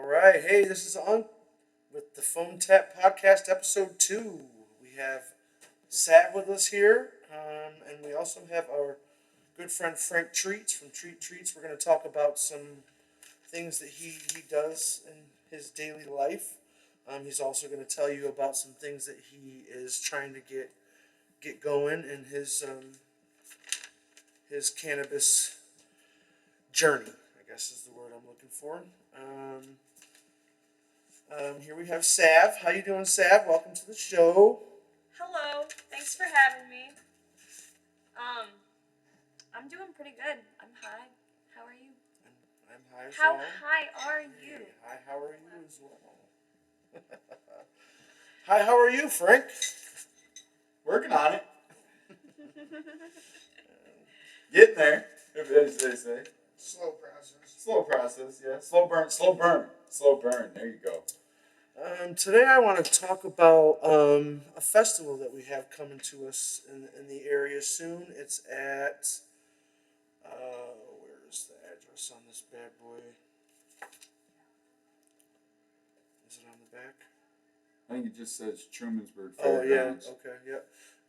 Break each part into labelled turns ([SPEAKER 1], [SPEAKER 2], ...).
[SPEAKER 1] All right, hey, this is On with the Phone Tap Podcast, Episode 2. We have Sav with us here, and we also have our good friend Frank Treats from Treat Treats. We're going to talk about some things that he does in his daily life. He's also going to tell you about some things that he is trying to get going in his cannabis journey, I guess is the word I'm looking for. Here we have Sav. How you doing, Sav? Welcome to the show.
[SPEAKER 2] Hello. Thanks for having me. I'm doing pretty good. I'm high. How are you?
[SPEAKER 1] I'm high as
[SPEAKER 2] How
[SPEAKER 1] well.
[SPEAKER 2] high are you?
[SPEAKER 1] Hey, hi, how are you as well? Hi, how are you, Frank?
[SPEAKER 3] Working on it. Getting there, as they say.
[SPEAKER 1] Slow process.
[SPEAKER 3] Slow process, yeah. Slow burn. Slow burn. There you go.
[SPEAKER 1] Today I want to talk about a festival that we have coming to us in the area soon. It's at, where's the address on this bad boy? Is it on the back?
[SPEAKER 3] I think it just says Trumansburg
[SPEAKER 1] Oh, yeah,
[SPEAKER 3] Fairgrounds.
[SPEAKER 1] okay, yeah.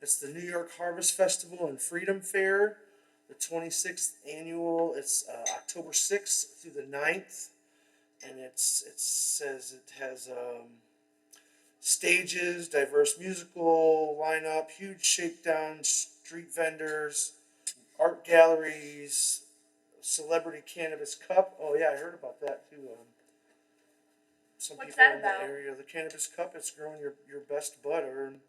[SPEAKER 1] It's the New York Harvest Festival and Freedom Fair, the 26th annual. It's October 6th through the 9th. And it says it has stages, diverse musical lineup, huge shakedown, street vendors, art galleries, celebrity cannabis cup. Oh yeah, I heard about that too. Some
[SPEAKER 2] What's
[SPEAKER 1] people
[SPEAKER 2] that
[SPEAKER 1] in
[SPEAKER 2] about?
[SPEAKER 1] the area, the cannabis cup, it's growing your best bud. Aren't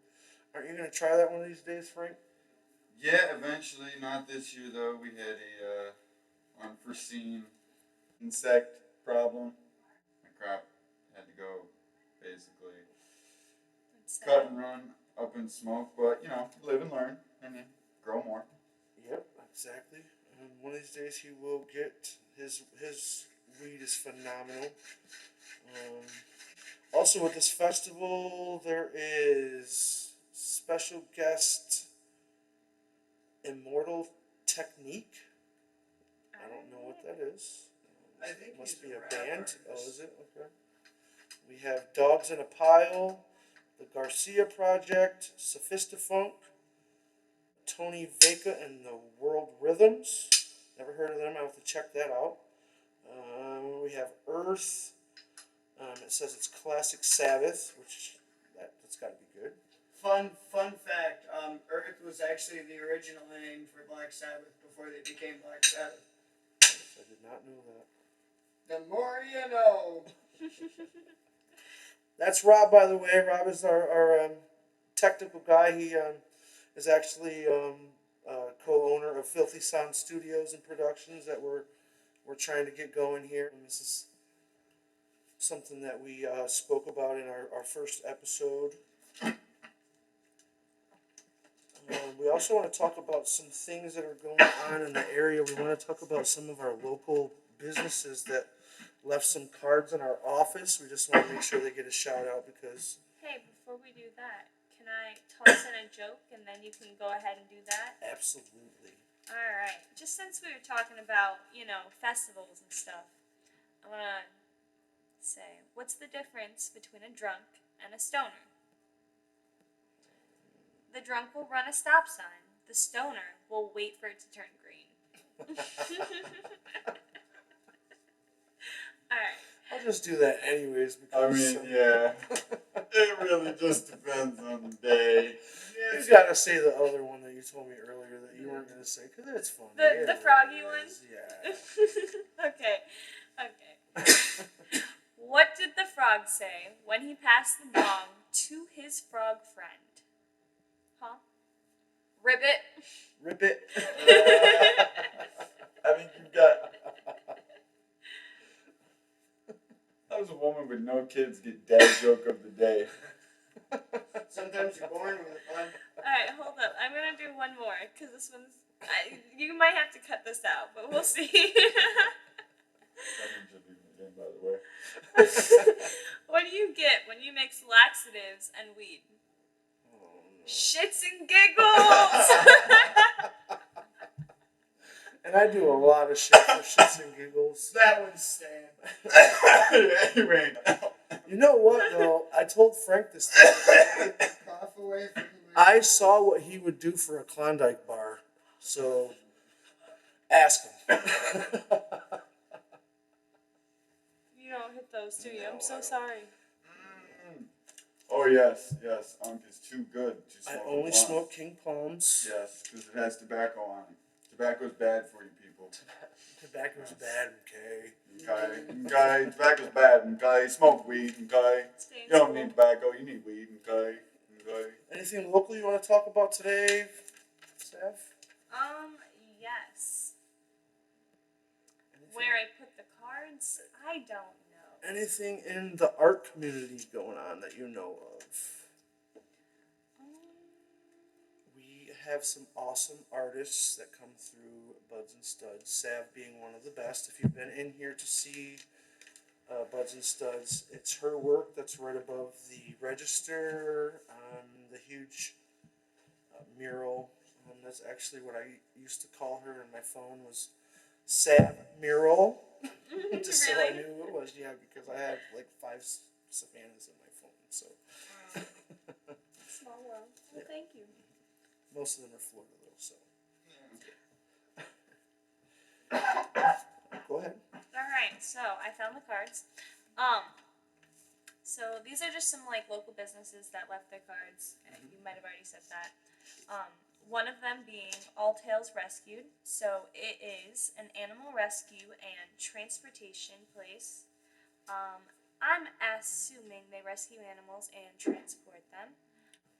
[SPEAKER 1] you gonna try that one of these days, Frank?
[SPEAKER 3] Yeah, eventually. Not this year though. We had a unforeseen insect problem. My crop had to go basically cut and run up in smoke, but live and learn and then grow more.
[SPEAKER 1] Yep, exactly. One of these days he will get his weed is phenomenal. Also with this festival there is special guest Immortal Technique. I don't know what that is.
[SPEAKER 4] I think
[SPEAKER 1] it must
[SPEAKER 4] he's
[SPEAKER 1] be
[SPEAKER 4] a
[SPEAKER 1] a
[SPEAKER 4] rapper.
[SPEAKER 1] band. Oh, is it? Okay. We have Dogs in a Pile, the Garcia Project, Sophistafunk, Tony Vega and the World Rhythms. Never heard of them. I have to check that out. We have Earth. It says it's Classic Sabbath, which that's got to be good.
[SPEAKER 4] Fun fact, Earth was actually the original name for Black Sabbath before they became Black Sabbath.
[SPEAKER 1] I did not know that.
[SPEAKER 4] The more you know.
[SPEAKER 1] That's Rob, by the way. Rob is our technical guy. He is actually co-owner of Filthy Sound Studios and Productions that we're trying to get going here. And this is something that we spoke about in our first episode. We also want to talk about some things that are going on in the area. We want to talk about some of our local businesses that left some cards in our office. We just want to make sure they get a shout out because...
[SPEAKER 2] Hey, before we do that, can I toss in a joke and then you can go ahead and do that?
[SPEAKER 1] Absolutely.
[SPEAKER 2] Alright. Just since we were talking about, festivals and stuff, I want to say, what's the difference between a drunk and a stoner? The drunk will run a stop sign. The stoner will wait for it to turn green. Alright.
[SPEAKER 1] I'll just do that anyways. Because,
[SPEAKER 3] Yeah. It really just depends on the day.
[SPEAKER 1] You gotta say the other one that you told me earlier that you weren't gonna say because it's funny.
[SPEAKER 2] The froggy one?
[SPEAKER 1] Yeah.
[SPEAKER 2] Okay. What did the frog say when he passed the bong to his frog friend? Huh? Ribbit.
[SPEAKER 1] Rip it.
[SPEAKER 3] I think you've got. That was a woman with no kids get dad joke of the day.
[SPEAKER 4] Sometimes you're born with a fun.
[SPEAKER 2] Alright, hold up. I'm gonna do one more, because this one's... you might have to cut this out, but we'll see.
[SPEAKER 3] By the way.
[SPEAKER 2] What do you get when you mix laxatives and weed? Shits and giggles!
[SPEAKER 1] And I do a lot of shit for shits and giggles.
[SPEAKER 4] That one's Stan.
[SPEAKER 3] Anyway,
[SPEAKER 1] You know what though? I told Frank this the other day.
[SPEAKER 4] Cough away from the
[SPEAKER 1] I saw what he would do for a Klondike bar, so ask him.
[SPEAKER 2] You don't hit those, do you?
[SPEAKER 1] No,
[SPEAKER 2] I'm
[SPEAKER 1] I
[SPEAKER 2] so
[SPEAKER 1] don't.
[SPEAKER 2] sorry.
[SPEAKER 3] Oh yes, Unk is too good to
[SPEAKER 1] I
[SPEAKER 3] smoke.
[SPEAKER 1] only
[SPEAKER 3] blunt.
[SPEAKER 1] smoke King Palms.
[SPEAKER 3] Yes, because it has tobacco on it. Tobacco's bad for you people.
[SPEAKER 1] Tobacco's bad, okay?
[SPEAKER 3] Okay, tobacco's bad, okay? Smoke weed, okay?
[SPEAKER 2] Stay in
[SPEAKER 3] You don't
[SPEAKER 2] school.
[SPEAKER 3] need tobacco, you need weed, okay?
[SPEAKER 1] Anything local you want to talk about today, Steph?
[SPEAKER 2] Yes.
[SPEAKER 1] Anything,
[SPEAKER 2] Where I put the cards, I don't know.
[SPEAKER 1] anything in the art community going on that you know of? We have some awesome artists that come through Buds and Studs, Sav being one of the best. If you've been in here to see Buds and Studs, it's her work that's right above the register, the huge mural. That's actually what I used to call her in my phone was Sav Mural. Just so I
[SPEAKER 2] Really?
[SPEAKER 1] knew who it was, yeah, because I have like 5 Savannahs in my phone, so
[SPEAKER 2] Small world. Well, thank you.
[SPEAKER 1] most of them are Florida though, so. Go ahead.
[SPEAKER 2] Alright, so I found the cards. So these are just some like local businesses that left their cards. And you might have already said that. One of them being All Tales Rescued. So it is an animal rescue and transportation place. I'm assuming they rescue animals and transport them.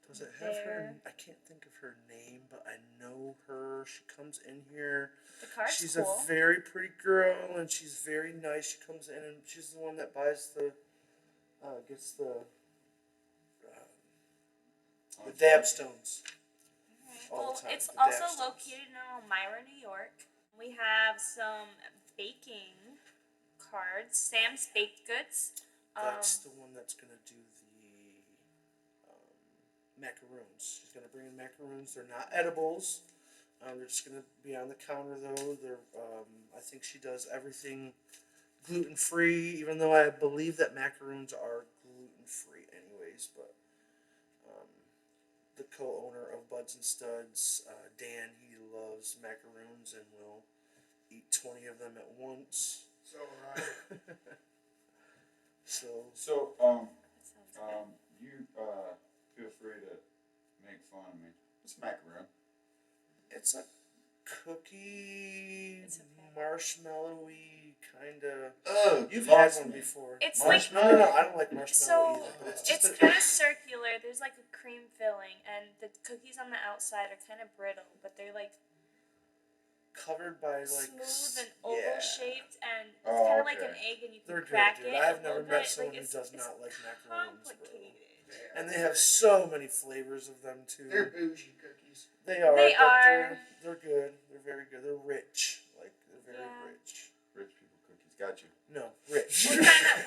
[SPEAKER 1] Does it have her? I can't think of her name, but I know her. She comes in here.
[SPEAKER 2] The card's
[SPEAKER 1] She's
[SPEAKER 2] cool.
[SPEAKER 1] a very pretty girl, and she's very nice. She comes in, and she's the one that buys the, gets the dab stones.
[SPEAKER 2] Alright.
[SPEAKER 1] all the
[SPEAKER 2] Well,
[SPEAKER 1] time,
[SPEAKER 2] it's
[SPEAKER 1] the
[SPEAKER 2] also
[SPEAKER 1] dab stones.
[SPEAKER 2] located in Elmira, New York. We have some baking cards. Sam's Baked Goods.
[SPEAKER 1] That's the one that's gonna do the macaroons. She's gonna bring in macaroons. They're not edibles. They're just gonna be on the counter though. They're I think she does everything gluten free, even though I believe that macaroons are gluten free anyways. But the co-owner of Buds and Studs, Dan, he loves macaroons and will eat 20 of them at once.
[SPEAKER 4] So right.
[SPEAKER 1] So
[SPEAKER 3] So,
[SPEAKER 2] that sounds good.
[SPEAKER 3] you feel free to make fun of me. What's macaroon?
[SPEAKER 1] it's a cookie,
[SPEAKER 2] It's okay.
[SPEAKER 1] marshmallowy kind of.
[SPEAKER 3] Oh,
[SPEAKER 1] You've had one before.
[SPEAKER 2] It's
[SPEAKER 3] Marshmallow?
[SPEAKER 1] No, I don't like marshmallow
[SPEAKER 2] So
[SPEAKER 1] either. But it's just
[SPEAKER 2] it's kind of circular. There's like a cream filling, and the cookies on the outside are kind of brittle, but they're like
[SPEAKER 1] covered by like
[SPEAKER 2] smooth and oval
[SPEAKER 1] yeah.
[SPEAKER 2] shaped, and it's
[SPEAKER 3] Oh,
[SPEAKER 2] kind of like an
[SPEAKER 3] okay.
[SPEAKER 2] egg, and you can
[SPEAKER 1] They're good,
[SPEAKER 2] crack
[SPEAKER 1] dude.
[SPEAKER 2] it.
[SPEAKER 1] I've
[SPEAKER 2] a
[SPEAKER 1] never
[SPEAKER 2] little
[SPEAKER 1] met
[SPEAKER 2] bit.
[SPEAKER 1] someone
[SPEAKER 2] Like,
[SPEAKER 1] who does
[SPEAKER 2] it's
[SPEAKER 1] not like macaroons, bro.
[SPEAKER 2] complicated.
[SPEAKER 1] And they have so many flavors of them too.
[SPEAKER 4] They're bougie cookies.
[SPEAKER 1] They are.
[SPEAKER 2] They
[SPEAKER 1] but
[SPEAKER 2] are.
[SPEAKER 1] They're good. They're very good. They're rich. Like they're very
[SPEAKER 2] Yeah.
[SPEAKER 1] rich.
[SPEAKER 3] Rich people cookies. Got you.
[SPEAKER 1] No, rich.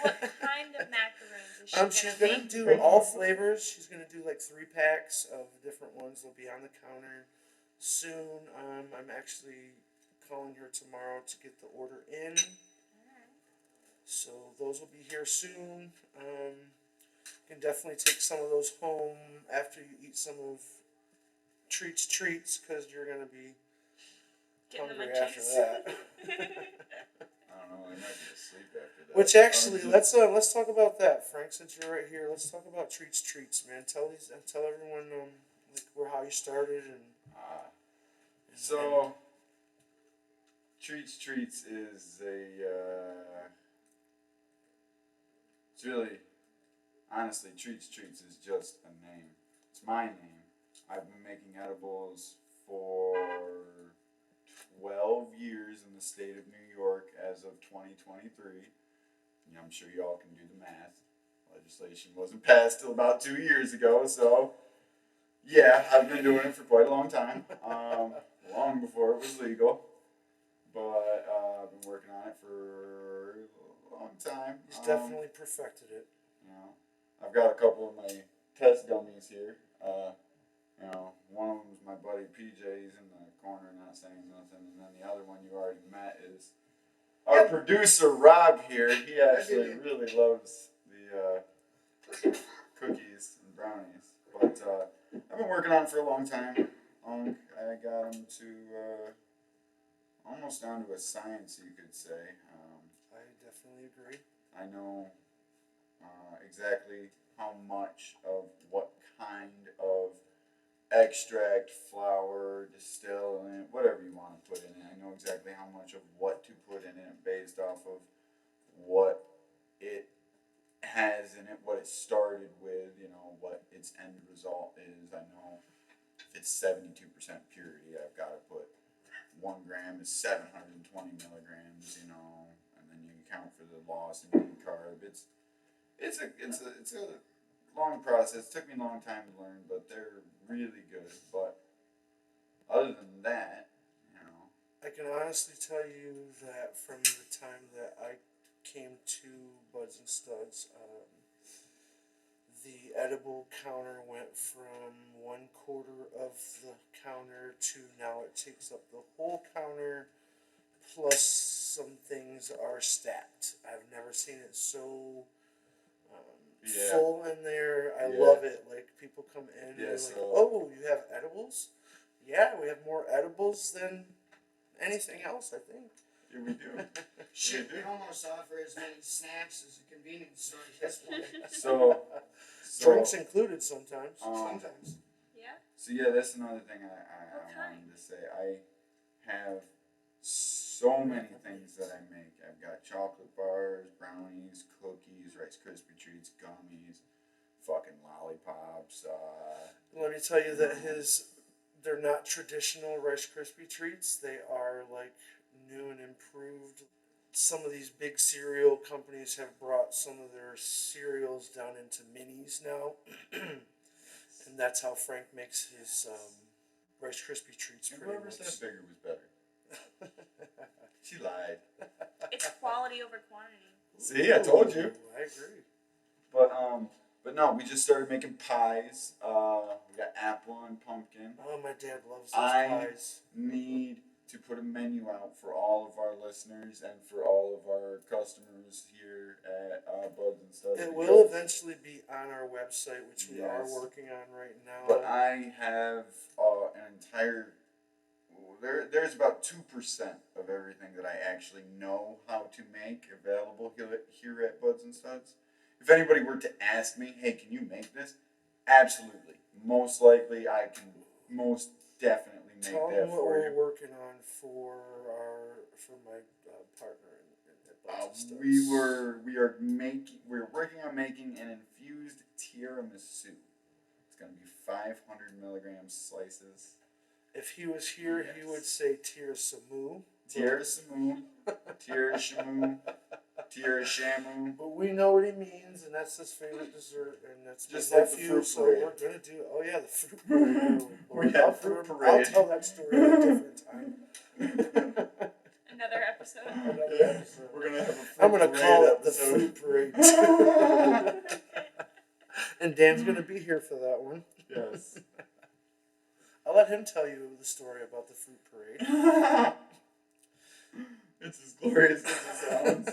[SPEAKER 2] What kind of macaroons is she
[SPEAKER 1] She's
[SPEAKER 2] gonna
[SPEAKER 1] gonna
[SPEAKER 2] make?
[SPEAKER 1] do all flavors. She's gonna do like 3 packs of different ones. They'll be on the counter soon. I'm actually calling her tomorrow to get the order in. So those will be here soon. You can definitely take some of those home after you eat some of Treats because you're gonna be
[SPEAKER 2] Getting the
[SPEAKER 1] hungry after
[SPEAKER 2] munchies.
[SPEAKER 1] that.
[SPEAKER 3] I don't know. I might be asleep after that.
[SPEAKER 1] Which actually, let's talk about that, Frank. Since you're right here, let's talk about Treats, man. Tell everyone like how you started and.
[SPEAKER 3] So, Treats is it's really, honestly, Treats is just a name. It's my name. I've been making edibles for 12 years in the state of New York as of 2023. Yeah, I'm sure y'all can do the math. Legislation wasn't passed till about 2 years ago, so yeah, I've been doing it for quite a long time. Long before it was legal. But I've been working on it for a long time.
[SPEAKER 1] He's definitely perfected it.
[SPEAKER 3] You know, I've got a couple of my test dummies here. One of them is my buddy PJ. He's in the corner not saying nothing. And then the other one you already met is our producer Rob here, he actually
[SPEAKER 4] did.
[SPEAKER 3] really loves the cookies and brownies. But I've been working on it for a long time. I got him to almost down to a science, you could say.
[SPEAKER 1] I definitely agree.
[SPEAKER 3] I know exactly how much of what kind of extract, flour, distillant, whatever you want to put in it. I know exactly how much of what to put in it based off of what it has in it, what it started with, what its end result is. I know if it's 72% purity, I've got to put 1 gram is 720 milligrams, and then you account for the loss in decarb. It's a long process. It took me a long time to learn, but they're really good. But other than that,
[SPEAKER 1] I can honestly tell you that from the time that I came to Buds and Studs, the edible counter went from 1/4 of the counter to now it takes up the whole counter, plus some things are stacked. I've never seen it so
[SPEAKER 3] Yeah.
[SPEAKER 1] full in there. I
[SPEAKER 3] Yeah.
[SPEAKER 1] love it. Like, people come in and
[SPEAKER 3] Yeah,
[SPEAKER 1] they're
[SPEAKER 3] so-
[SPEAKER 1] like, "Oh, you have edibles?" Yeah, we have more edibles than anything else, I think.
[SPEAKER 3] yeah, we do.
[SPEAKER 4] Shit,
[SPEAKER 3] We
[SPEAKER 4] we
[SPEAKER 3] do.
[SPEAKER 4] almost offer as many snacks as a convenience store at this point.
[SPEAKER 3] So
[SPEAKER 1] Drinks included sometimes.
[SPEAKER 4] Sometimes.
[SPEAKER 2] Yeah.
[SPEAKER 3] So yeah, that's another thing I
[SPEAKER 2] What kind?
[SPEAKER 3] wanted to say. I have so many things that I make. I've got chocolate bars, brownies, cookies, Rice Krispie treats, gummies, fucking lollipops.
[SPEAKER 1] Let me tell you that they're not traditional Rice Krispie treats. They are like new and improved. Some of these big cereal companies have brought some of their cereals down into minis now. And that's how Frank makes his Rice Krispie treats
[SPEAKER 3] And
[SPEAKER 1] pretty
[SPEAKER 3] whoever
[SPEAKER 1] much.
[SPEAKER 3] said bigger was better. She lied.
[SPEAKER 2] It's quality over quantity.
[SPEAKER 3] See, I told you.
[SPEAKER 1] Ooh, I agree.
[SPEAKER 3] But no, we just started making pies. We got apple and pumpkin.
[SPEAKER 1] Oh, my dad loves those
[SPEAKER 3] I
[SPEAKER 1] pies.
[SPEAKER 3] need to put a menu out for all of our listeners and for all of our customers here at Buds and Studs.
[SPEAKER 1] It will eventually be on our website, which we are
[SPEAKER 3] Yes.
[SPEAKER 1] working on right now.
[SPEAKER 3] But I have an entire. There's about 2% of everything that I actually know how to make available here at Buds and Studs. If anybody were to ask me, hey, can you make this? Absolutely. Most likely, I can most definitely make
[SPEAKER 1] Tell
[SPEAKER 3] that
[SPEAKER 1] them what
[SPEAKER 3] for
[SPEAKER 1] we're
[SPEAKER 3] you.
[SPEAKER 1] working on for my partner at Buds and Studs.
[SPEAKER 3] We're working on making an infused tiramisu. It's gonna be 500 milligram slices.
[SPEAKER 1] If he was here, he
[SPEAKER 3] Yes.
[SPEAKER 1] would say tiramisu.
[SPEAKER 3] Tiramisu, tirashamu.
[SPEAKER 1] But we know what he means, and that's his favorite dessert, and that's
[SPEAKER 3] Just
[SPEAKER 1] my
[SPEAKER 3] like the
[SPEAKER 1] nephew.
[SPEAKER 3] fruit
[SPEAKER 1] So
[SPEAKER 3] parade.
[SPEAKER 1] we're gonna do. Oh yeah, the fruit parade. Oh,
[SPEAKER 3] We
[SPEAKER 1] Lord.
[SPEAKER 3] had
[SPEAKER 1] I'll-
[SPEAKER 3] fruit
[SPEAKER 1] I'll
[SPEAKER 3] parade.
[SPEAKER 1] tell that story at a different time.
[SPEAKER 2] Another episode.
[SPEAKER 1] Another
[SPEAKER 3] Yeah,
[SPEAKER 1] episode.
[SPEAKER 3] we're gonna have a fruit
[SPEAKER 1] I'm gonna
[SPEAKER 3] parade
[SPEAKER 1] call it the
[SPEAKER 3] episode.
[SPEAKER 1] fruit parade. And Dan's gonna be here for that one.
[SPEAKER 3] Yes.
[SPEAKER 1] I'll let him tell you the story about the fruit parade.
[SPEAKER 3] It's as glorious as it sounds.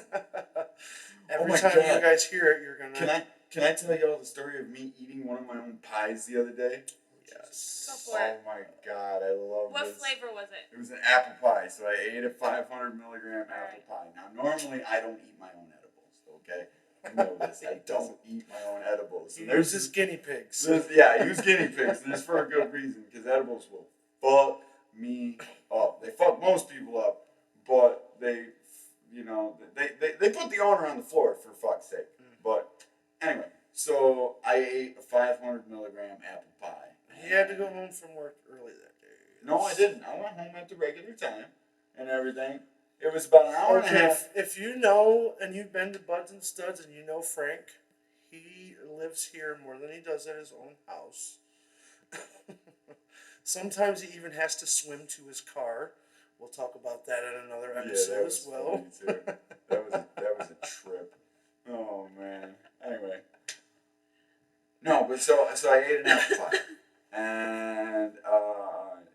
[SPEAKER 1] Every
[SPEAKER 3] my
[SPEAKER 1] time
[SPEAKER 3] God.
[SPEAKER 1] you guys hear it, you're gonna.
[SPEAKER 3] Can I tell y'all the story of me eating one of my own pies the other day?
[SPEAKER 1] Yes.
[SPEAKER 2] Go for
[SPEAKER 3] Oh
[SPEAKER 2] it.
[SPEAKER 3] my God, I love
[SPEAKER 2] What
[SPEAKER 3] this.
[SPEAKER 2] flavor was it?
[SPEAKER 3] It was an apple pie, so I ate a 500 milligram apple
[SPEAKER 2] Alright.
[SPEAKER 3] pie. Now, normally I don't eat my own edibles, okay? You know this. I don't eat my own edibles.
[SPEAKER 1] He
[SPEAKER 3] And there's
[SPEAKER 1] uses guinea pigs.
[SPEAKER 3] yeah, I use guinea pigs, and it's for a good reason, because edibles will fuck me up. They fuck most people up, but they put the owner on the floor, for fuck's sake. But anyway, so I ate a 500 milligram apple pie.
[SPEAKER 1] He had to go home from work early that day.
[SPEAKER 3] No, I didn't. I went home at the regular time and everything. It was about an hour and a
[SPEAKER 1] Okay,
[SPEAKER 3] half.
[SPEAKER 1] if you know and you've been to Buds and Studs and you know Frank, he lives here more than he does at his own house. Sometimes he even has to swim to his car. We'll talk about that in another episode
[SPEAKER 3] that was
[SPEAKER 1] as well.
[SPEAKER 3] funny, too. That was a trip. Oh man. Anyway. No, but so I ate an apple pie, and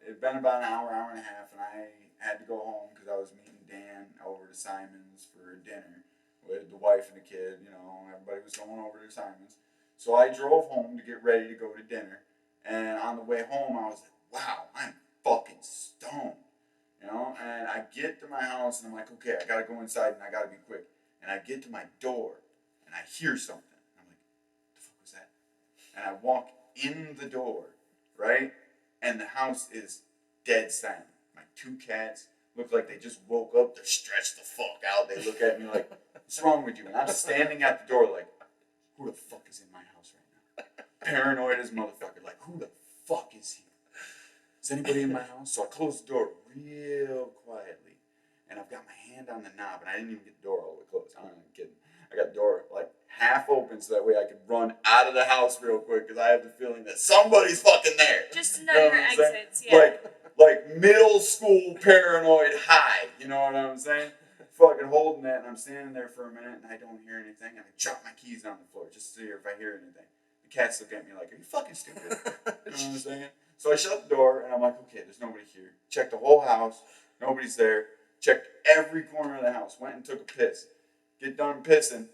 [SPEAKER 3] it'd been about an hour and a half, and I had to go home because I was meeting Dan over to Simon's for dinner with the wife and the kid. You know, everybody was going over to Simon's. So I drove home to get ready to go to dinner. And on the way home, I was like, wow, I'm fucking stoned. You know, and I get to my house and I'm like, okay, I gotta go inside and I gotta be quick. And I get to my door and I hear something. I'm like, what the fuck was that? And I walk in the door, right? And the house is dead silent. My 2 cats look like they just woke up. They're stretched the fuck out. They look at me like, what's wrong with you? And I'm standing at the door like, who the fuck is in my house right now? Paranoid as motherfucker. Like, who the fuck is here? Is anybody in my house? So I close the door real quietly. And I've got my hand on the knob. And I didn't even get the door all the way closed. I'm not even kidding. I got the door like half open so that way I could run out of the house real quick because I have the feeling that somebody's fucking there.
[SPEAKER 2] Just to know
[SPEAKER 3] You know
[SPEAKER 2] your
[SPEAKER 3] what I'm saying?
[SPEAKER 2] exits, yeah.
[SPEAKER 3] Like middle school paranoid high. You know what I'm saying? Fucking holding that, and I'm standing there for a minute, and I don't hear anything, and I drop my keys on the floor just to see if I hear anything. The cats look at me like, are you fucking stupid? You know what I'm saying? So I shut the door, and I'm like, okay, there's nobody here. Checked the whole house, nobody's there. Checked every corner of the house, went and took a piss. Get done pissing,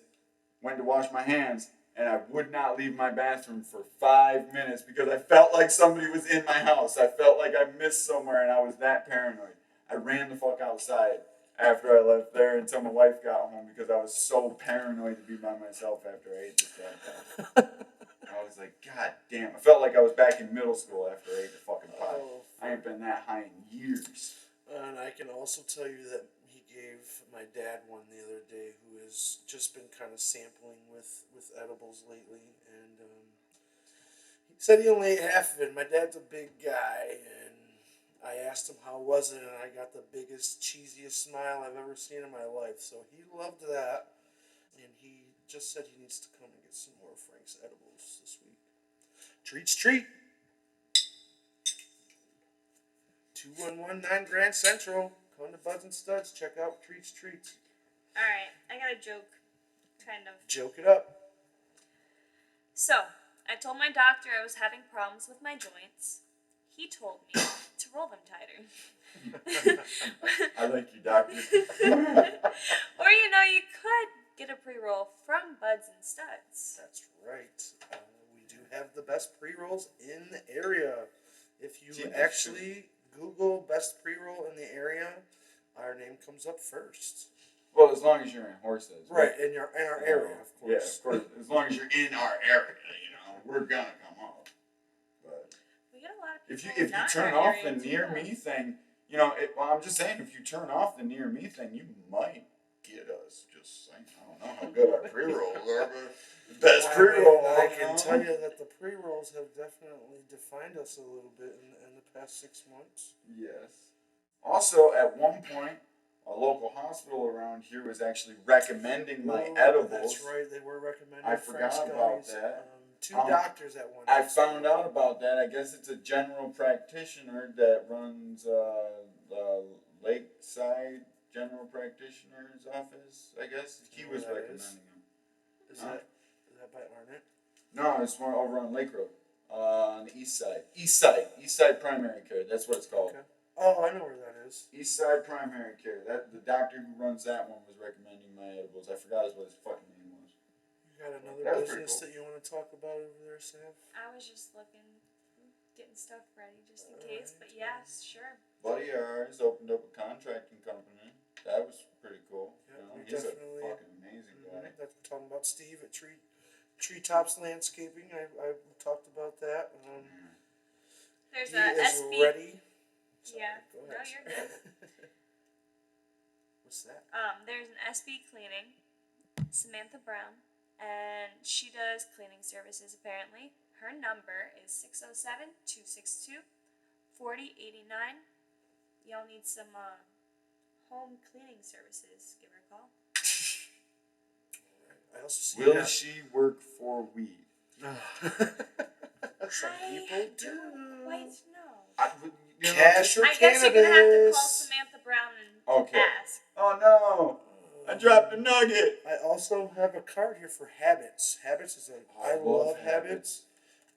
[SPEAKER 3] went to wash my hands, and I would not leave my bathroom for 5 minutes because I felt like somebody was in my house. I felt like I missed somewhere, and I was that paranoid. I ran the fuck outside after I left there until my wife got home because I was so paranoid to be by myself after I ate this damn thing. I was like, God damn. I felt like I was back in middle school after I ate the fucking pie.
[SPEAKER 1] Oh,
[SPEAKER 3] I ain't been that high in years.
[SPEAKER 1] and I can also tell you that he gave my dad one the other day who has just been kind of sampling with edibles lately. And he said he only ate half of it. My dad's a big guy, and I asked him how was it, and I got the biggest, cheesiest smile I've ever seen in my life. So he loved that, and he just said he needs to come and get some more Frank's edibles this week. Treats treat. 2119 Grand Central. Come to Buds and Studs. Check out Treats Treats.
[SPEAKER 2] Alright, I got a joke, kind of.
[SPEAKER 1] Joke it up.
[SPEAKER 2] So, I told my doctor I was having problems with my joints. He told me to roll them tighter.
[SPEAKER 3] I like you, doctor.
[SPEAKER 2] Or, you could get a pre-roll from Buds and Studs.
[SPEAKER 1] That's right. We do have the best pre-rolls in the area. If you
[SPEAKER 3] Jesus.
[SPEAKER 1] actually Google best pre-roll in the area, our name comes up first.
[SPEAKER 3] Well, as long as you're in Horseheads.
[SPEAKER 1] Right, in our area, of
[SPEAKER 3] Yeah,
[SPEAKER 1] course.
[SPEAKER 3] of course. As long as you're in our area, we're gonna come up. But
[SPEAKER 2] We get a lot of
[SPEAKER 3] if
[SPEAKER 2] people
[SPEAKER 3] you
[SPEAKER 2] not
[SPEAKER 3] turn
[SPEAKER 2] in our
[SPEAKER 3] off the
[SPEAKER 2] area,
[SPEAKER 3] near
[SPEAKER 2] too.
[SPEAKER 3] me thing, I'm just saying, if you turn off the near me thing, you might get us. Just saying, I don't know how good our pre-rolls are, but the best pre-roll.
[SPEAKER 1] I can tell you that the pre-rolls have definitely defined us a little bit in the past 6 months.
[SPEAKER 3] Yes. Also, at one point, a local hospital around here was actually recommending my
[SPEAKER 1] Oh,
[SPEAKER 3] edibles.
[SPEAKER 1] That's right, they were recommending
[SPEAKER 3] I
[SPEAKER 1] Frank's
[SPEAKER 3] forgot about
[SPEAKER 1] gummies.
[SPEAKER 3] that.
[SPEAKER 1] 2 doctors at one
[SPEAKER 3] I
[SPEAKER 1] time.
[SPEAKER 3] found out about that. I guess it's a general practitioner that runs Lakeside General Practitioner's office. I guess he was
[SPEAKER 1] that
[SPEAKER 3] recommending
[SPEAKER 1] is?
[SPEAKER 3] them.
[SPEAKER 1] Is
[SPEAKER 3] Huh?
[SPEAKER 1] that by Arnett?
[SPEAKER 3] No, it's more over on Lake Road, on the east side. East Side Primary Care. That's what it's called.
[SPEAKER 1] Okay. Oh, I know where that is.
[SPEAKER 3] East Side Primary Care. That the doctor who runs that one was recommending my edibles. I forgot what his fucking name was.
[SPEAKER 1] You got another
[SPEAKER 3] That was pretty
[SPEAKER 1] business
[SPEAKER 3] cool.
[SPEAKER 1] that you want to talk about over there, Sam?
[SPEAKER 2] I was just getting stuff ready just in
[SPEAKER 1] Alright,
[SPEAKER 2] case, but yes, sure.
[SPEAKER 3] Buddy of ours opened up a contracting company. That was pretty cool.
[SPEAKER 1] Yeah, we
[SPEAKER 3] He's a
[SPEAKER 1] definitely-
[SPEAKER 3] fucking amazing guy.
[SPEAKER 1] That's talking about Steve at Treetops Landscaping. I talked about that.
[SPEAKER 2] There's
[SPEAKER 1] He
[SPEAKER 2] a
[SPEAKER 1] is
[SPEAKER 2] SB.
[SPEAKER 1] ready. Sorry,
[SPEAKER 2] Yeah.
[SPEAKER 1] go
[SPEAKER 2] No,
[SPEAKER 1] ahead.
[SPEAKER 2] you're good.
[SPEAKER 1] What's that?
[SPEAKER 2] There's an SB cleaning, Samantha Brown, and she does cleaning services apparently. Her number is 607-262-4089. Y'all need some home cleaning services, give her a call.
[SPEAKER 1] I also see
[SPEAKER 3] Will
[SPEAKER 1] that-
[SPEAKER 3] she work for weed?
[SPEAKER 1] Some people do.
[SPEAKER 2] Don't quite know.
[SPEAKER 1] Cash or
[SPEAKER 2] I guess you're gonna have to call
[SPEAKER 1] cannabis.
[SPEAKER 2] Samantha Brown and
[SPEAKER 3] Okay.
[SPEAKER 2] ask.
[SPEAKER 3] Oh no! I dropped a nugget.
[SPEAKER 1] I also have a card here for Habits. Habits is I love Habits.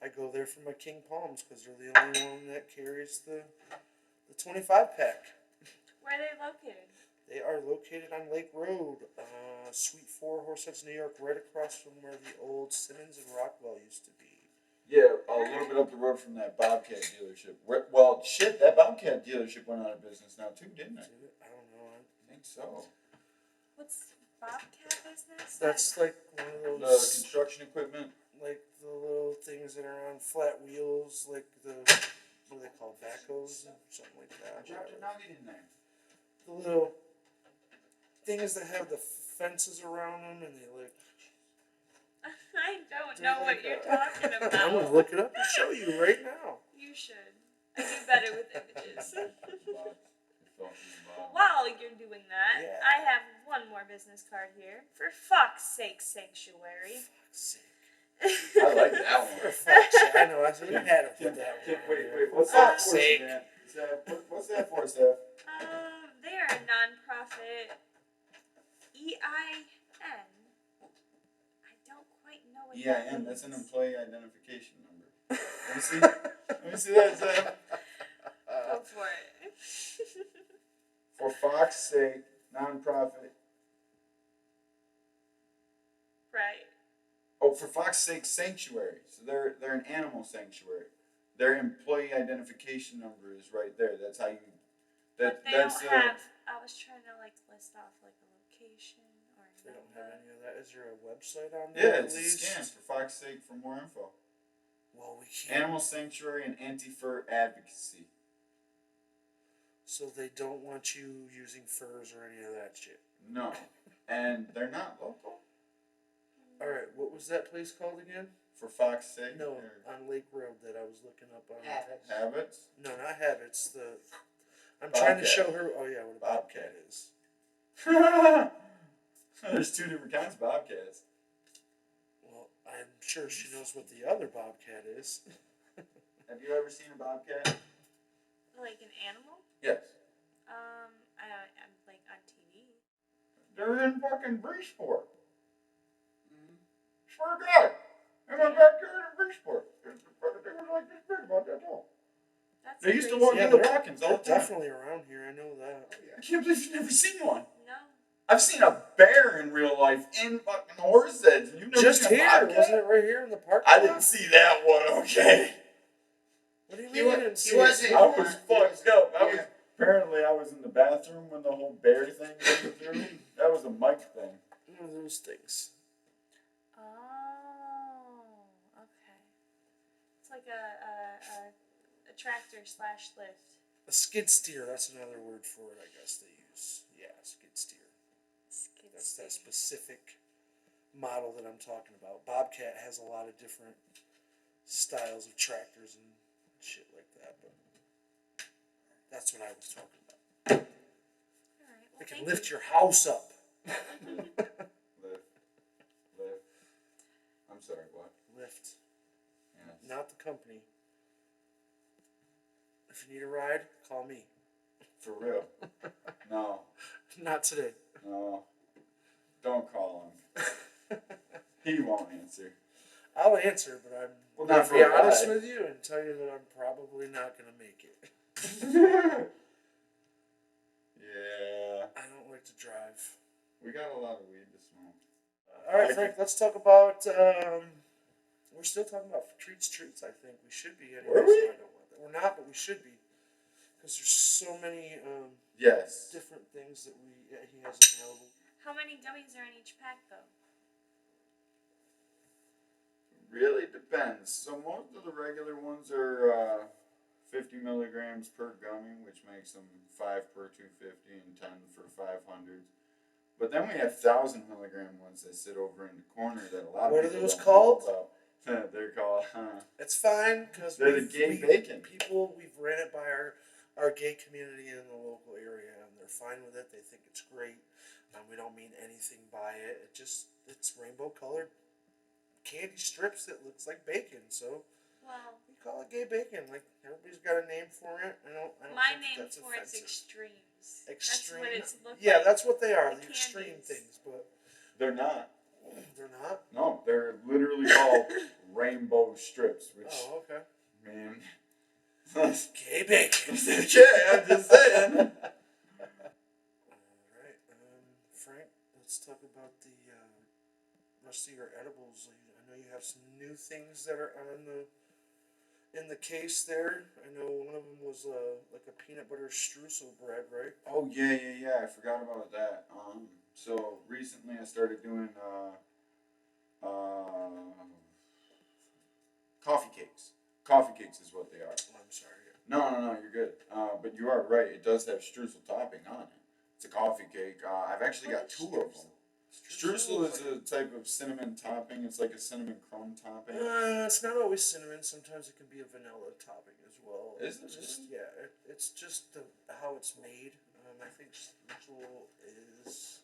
[SPEAKER 1] I go there for my King Palms because they're the only one that carries the 25 pack.
[SPEAKER 2] Where are they located?
[SPEAKER 1] They are located on Lake Road, Suite 4, Horseheads, New York, right across from where the old Simmons and Rockwell used to be.
[SPEAKER 3] Yeah, a little bit up the road from that Bobcat dealership. Well, shit, that Bobcat dealership went out of business now too, didn't it?
[SPEAKER 1] I don't know.
[SPEAKER 3] I think so.
[SPEAKER 2] What's Bobcat business?
[SPEAKER 1] That's like one of
[SPEAKER 3] The
[SPEAKER 1] those,
[SPEAKER 3] construction equipment.
[SPEAKER 1] like the little things that are on flat wheels, like the, what do they call, backhoes or something like
[SPEAKER 3] I
[SPEAKER 1] that.
[SPEAKER 3] dropped a nugget in there.
[SPEAKER 1] The little things that have the fences around them and they like.
[SPEAKER 2] I don't know what you're talking
[SPEAKER 1] I'm gonna
[SPEAKER 2] about.
[SPEAKER 1] look it up and show you right now.
[SPEAKER 2] You should. I do better with images.
[SPEAKER 3] Well,
[SPEAKER 2] While you're doing that,
[SPEAKER 1] Yeah.
[SPEAKER 2] I have one more business card here. For fuck's sake, Sanctuary.
[SPEAKER 1] Fuck's sake.
[SPEAKER 3] I like that
[SPEAKER 1] For
[SPEAKER 3] one.
[SPEAKER 1] fuck's sake. I know. I said we had to put that one. on
[SPEAKER 3] Wait,
[SPEAKER 1] there.
[SPEAKER 3] what's
[SPEAKER 1] For
[SPEAKER 3] that
[SPEAKER 1] fuck's
[SPEAKER 3] for,
[SPEAKER 1] sake.
[SPEAKER 3] man? What's that for, Steph?
[SPEAKER 2] They are a non-profit. EIN. I don't quite know what that
[SPEAKER 3] EIN,
[SPEAKER 2] means.
[SPEAKER 3] that's an employee identification number. Let me see. Let me see that, Steph.
[SPEAKER 2] Go for it.
[SPEAKER 3] For Fox's sake, nonprofit.
[SPEAKER 2] Right.
[SPEAKER 3] Oh, for Fox's sake, sanctuary. So they're an animal sanctuary. Their employee identification number is right there. That's how you.
[SPEAKER 2] But they
[SPEAKER 3] That's
[SPEAKER 2] don't have. I was trying to like list off like a location or.
[SPEAKER 1] They don't have any of that. Is there a website on
[SPEAKER 3] Yeah,
[SPEAKER 1] there at
[SPEAKER 3] it's a
[SPEAKER 1] least?
[SPEAKER 3] scan. For Fox's sake, for more info.
[SPEAKER 1] Well, we can't.
[SPEAKER 3] Animal sanctuary and anti-fur advocacy.
[SPEAKER 1] So they don't want you using furs or any of that shit.
[SPEAKER 3] No, and they're not local.
[SPEAKER 1] All right, what was that place called again?
[SPEAKER 3] For Fox's sake.
[SPEAKER 1] No,
[SPEAKER 3] or
[SPEAKER 1] on Lake Road that I was looking up on.
[SPEAKER 4] Habits.
[SPEAKER 3] habits.
[SPEAKER 1] No, not Habits. The I'm trying to
[SPEAKER 3] Bobcat.
[SPEAKER 1] show her. Oh yeah, what a
[SPEAKER 3] Bobcat.
[SPEAKER 1] bobcat is.
[SPEAKER 3] There's two different kinds of bobcats.
[SPEAKER 1] Well, I'm sure she knows what the other bobcat is.
[SPEAKER 3] Have you ever seen a bobcat?
[SPEAKER 2] Like an animal?
[SPEAKER 3] Yes.
[SPEAKER 2] I'm like on TV.
[SPEAKER 3] They're in fucking Bridgeport. Swear to God. In my backyard in Bridgeport. There's a fucking thing was like this big about that tall.
[SPEAKER 2] That's
[SPEAKER 3] They used to
[SPEAKER 2] crazy.
[SPEAKER 3] walk
[SPEAKER 1] Yeah,
[SPEAKER 3] in the
[SPEAKER 1] they're-
[SPEAKER 3] walk-ins all
[SPEAKER 1] They're
[SPEAKER 3] the time.
[SPEAKER 1] definitely around here. I know that.
[SPEAKER 3] I can't believe you've never seen one.
[SPEAKER 2] No.
[SPEAKER 3] I've seen a bear in real life in fucking Horseheads. And you've never
[SPEAKER 1] Just
[SPEAKER 3] seen a
[SPEAKER 1] here,
[SPEAKER 3] bobcat?
[SPEAKER 1] wasn't it right here in the park?
[SPEAKER 3] I didn't see that one, okay?
[SPEAKER 1] What do you
[SPEAKER 4] He
[SPEAKER 1] mean
[SPEAKER 4] wa-
[SPEAKER 1] you didn't
[SPEAKER 4] he
[SPEAKER 1] see
[SPEAKER 4] wasn't-
[SPEAKER 1] it?
[SPEAKER 3] I was fucked up.
[SPEAKER 4] Yeah.
[SPEAKER 3] Apparently I was in the bathroom when the whole bear thing came through. That was a mic thing.
[SPEAKER 1] One of those things.
[SPEAKER 2] Oh, okay. It's like a tractor slash lift.
[SPEAKER 1] A skid steer. That's another word for it. I guess they use. Yeah, skid steer.
[SPEAKER 2] Skid
[SPEAKER 1] That's that
[SPEAKER 2] steer.
[SPEAKER 1] specific model that I'm talking about. Bobcat has a lot of different styles of tractors and shit like that, but that's what I was talking about.
[SPEAKER 2] All right. Well,
[SPEAKER 1] They can
[SPEAKER 2] thank
[SPEAKER 1] lift
[SPEAKER 2] you.
[SPEAKER 1] your house up.
[SPEAKER 3] Lift. I'm sorry, what?
[SPEAKER 1] Lift,
[SPEAKER 3] Yes.
[SPEAKER 1] not the company. If you need a ride, call me.
[SPEAKER 3] For real. No.
[SPEAKER 1] Not today.
[SPEAKER 3] No. Don't call him. He won't answer.
[SPEAKER 1] I'll answer, but I'm
[SPEAKER 3] Well,
[SPEAKER 1] gonna
[SPEAKER 3] not
[SPEAKER 1] be
[SPEAKER 3] for a
[SPEAKER 1] honest
[SPEAKER 3] ride.
[SPEAKER 1] with you and tell you that I'm probably not gonna make it.
[SPEAKER 3] Yeah.
[SPEAKER 1] I don't like to drive.
[SPEAKER 3] We got a lot of weed to smoke.
[SPEAKER 1] All right, Frank. Let's talk about. We're still talking about treats. I think we should be. Anyways.
[SPEAKER 3] Were we?
[SPEAKER 1] I don't want that. We're not, but we should be, because there's so many
[SPEAKER 3] Yes.
[SPEAKER 1] different things that he has available.
[SPEAKER 2] How many gummies are in each pack, though?
[SPEAKER 3] Really depends. So most of the regular ones are 50 milligrams per gummy, which makes them 5 per 250 and 10 for 500s. But then we have 1,000 milligram ones that sit over in the corner that a lot
[SPEAKER 1] What are
[SPEAKER 3] of people
[SPEAKER 1] those
[SPEAKER 3] don't
[SPEAKER 1] called?
[SPEAKER 3] know about. They're called.
[SPEAKER 1] It's fine because
[SPEAKER 3] They're the gay bacon.
[SPEAKER 1] We've ran it by our gay community in the local area, and they're fine with it. They think it's great. We don't mean anything by it. It's rainbow colored candy strips that looks like bacon. So
[SPEAKER 2] Well,
[SPEAKER 1] we call it gay bacon. Like everybody's got a name for it. I don't
[SPEAKER 2] my
[SPEAKER 1] think
[SPEAKER 2] name
[SPEAKER 1] that's
[SPEAKER 2] for it's
[SPEAKER 1] offensive.
[SPEAKER 2] extremes.
[SPEAKER 1] Extreme.
[SPEAKER 2] That's what it's looked
[SPEAKER 1] Yeah,
[SPEAKER 2] like.
[SPEAKER 1] that's what they are.
[SPEAKER 2] The
[SPEAKER 1] The extreme
[SPEAKER 2] candies.
[SPEAKER 1] things, but
[SPEAKER 3] They're not.
[SPEAKER 1] they're not.
[SPEAKER 3] No, they're literally called rainbow strips, which,
[SPEAKER 1] Oh, okay.
[SPEAKER 3] man.
[SPEAKER 1] Gay bacon.
[SPEAKER 3] Yeah, I'm just saying.
[SPEAKER 1] All let's talk about the rest of your edibles. I know you have some new things that are on the in the case there. I know one of them was like a peanut butter streusel bread, right?
[SPEAKER 3] Oh yeah. I forgot about that. So recently I started doing coffee cakes. Coffee cakes is what they are.
[SPEAKER 1] Oh, I'm sorry.
[SPEAKER 3] No, you're good. But you are right. It does have streusel topping on it. It's a coffee cake. I've actually got two of them. Streusel is a type of cinnamon topping. It's like a cinnamon crumb topping.
[SPEAKER 1] It's not always cinnamon. Sometimes it can be a vanilla topping as well.
[SPEAKER 3] Is it
[SPEAKER 1] Just
[SPEAKER 3] really?
[SPEAKER 1] yeah, it's just how it's made. I think streusel is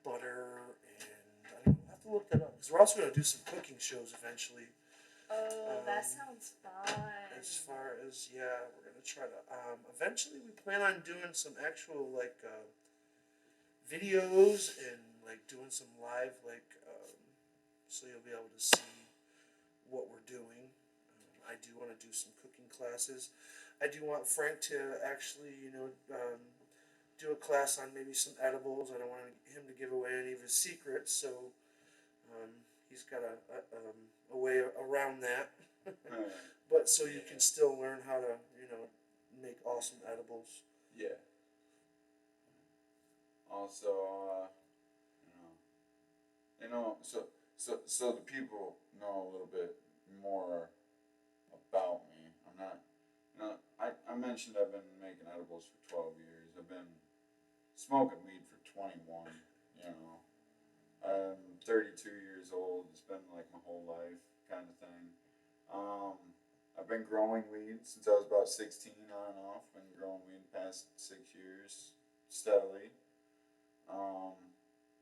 [SPEAKER 1] butter, and I don't know, I'll have to look that up because we're also going to do some cooking shows eventually.
[SPEAKER 2] Oh, that
[SPEAKER 1] Um,
[SPEAKER 2] sounds fun.
[SPEAKER 1] As far as yeah, we're gonna try to. Eventually, we plan on doing some actual like videos and like doing some live so you'll be able to see what we're doing. I do want to do some cooking classes. I do want Frank to actually do a class on maybe some edibles. I don't want him to give away any of his secrets, so he's got a way around that. But so you can still learn how to, make awesome edibles.
[SPEAKER 3] Yeah. Also, so the people know a little bit more about me. I'm not, I mentioned I've been making edibles for 12 years. I've been smoking weed for 21, I'm 32 years old. It's been like my whole life kind of thing. I've been growing weed since I was about 16 on and off. Been growing weed the past 6 years steadily.